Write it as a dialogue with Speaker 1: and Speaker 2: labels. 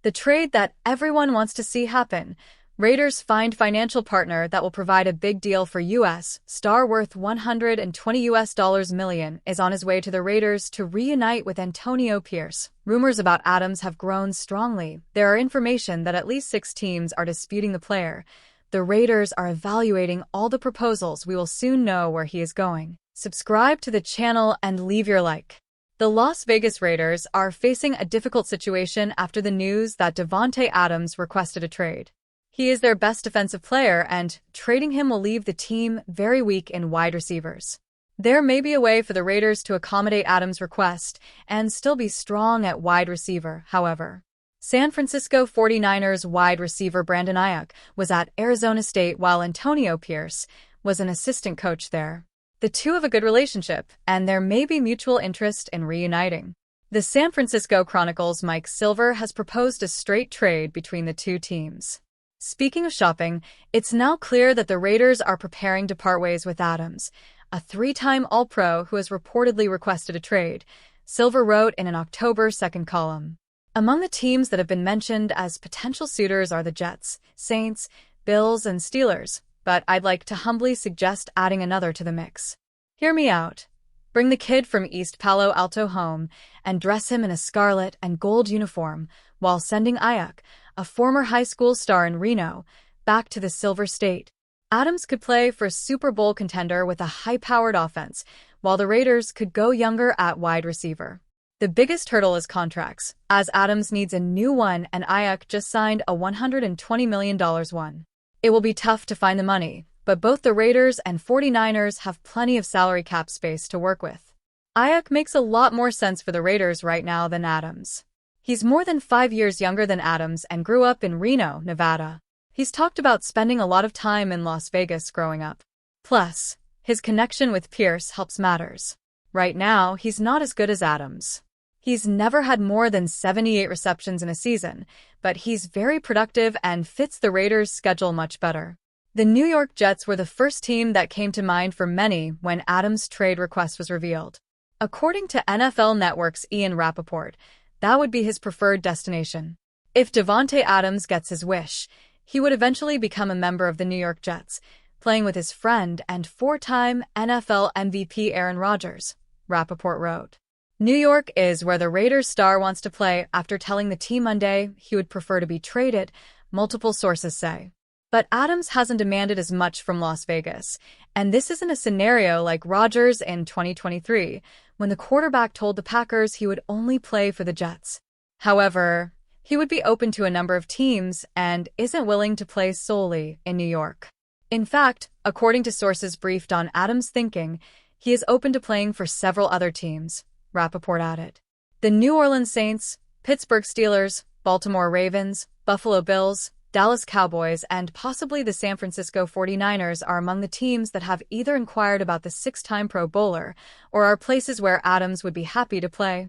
Speaker 1: The trade that everyone wants to see happen. Raiders find financial partner that will provide a big deal for U.S. star worth $120 million is on his way to the Raiders to reunite with Antonio Pierce. Rumors about Adams have grown strongly. There are information that at least 6 teams are disputing the player. The Raiders are evaluating all the proposals. We will soon know where he is going. Subscribe to the channel and leave your like. The Las Vegas Raiders are facing a difficult situation after the news that Davante Adams requested a trade. He is their best defensive player, and trading him will leave the team very weak in wide receivers. There may be a way for the Raiders to accommodate Adams' request and still be strong at wide receiver, however. San Francisco 49ers wide receiver Brandon Ayuk was at Arizona State while Antonio Pierce was an assistant coach there. The two have a good relationship, and there may be mutual interest in reuniting. The San Francisco Chronicle's Mike Silver has proposed a straight trade between the two teams. Speaking of shopping, it's now clear that the Raiders are preparing to part ways with Adams, a 3-time All-Pro who has reportedly requested a trade, Silver wrote in an October 2nd column. Among the teams that have been mentioned as potential suitors are the Jets, Saints, Bills, and Steelers, but I'd like to humbly suggest adding another to the mix. Hear me out. Bring the kid from East Palo Alto home and dress him in a scarlet and gold uniform while sending Ayuk, a former high school star in Reno, back to the Silver State. Adams could play for a Super Bowl contender with a high-powered offense, while the Raiders could go younger at wide receiver. The biggest hurdle is contracts, as Adams needs a new one and Ayuk just signed a $120 million one. It will be tough to find the money, but both the Raiders and 49ers have plenty of salary cap space to work with. Ayuk makes a lot more sense for the Raiders right now than Adams. He's more than 5 years younger than Adams and grew up in Reno, Nevada. He's talked about spending a lot of time in Las Vegas growing up. Plus, his connection with Pierce helps matters. Right now, he's not as good as Adams. He's never had more than 78 receptions in a season, but he's very productive and fits the Raiders' schedule much better. The New York Jets were the first team that came to mind for many when Adams' trade request was revealed. According to NFL Network's Ian Rappaport, that would be his preferred destination. If Davante Adams gets his wish, he would eventually become a member of the New York Jets, playing with his friend and 4-time NFL MVP Aaron Rodgers, Rappaport wrote. New York is where the Raiders star wants to play after telling the team Monday he would prefer to be traded, multiple sources say. But Adams hasn't demanded as much from Las Vegas, and this isn't a scenario like Rodgers in 2023, when the quarterback told the Packers he would only play for the Jets. However, he would be open to a number of teams and isn't willing to play solely in New York. In fact, according to sources briefed on Adams' thinking, he is open to playing for several other teams, Rappaport added. The New Orleans Saints, Pittsburgh Steelers, Baltimore Ravens, Buffalo Bills, Dallas Cowboys, and possibly the San Francisco 49ers are among the teams that have either inquired about the 6-time Pro Bowler or are places where Adams would be happy to play.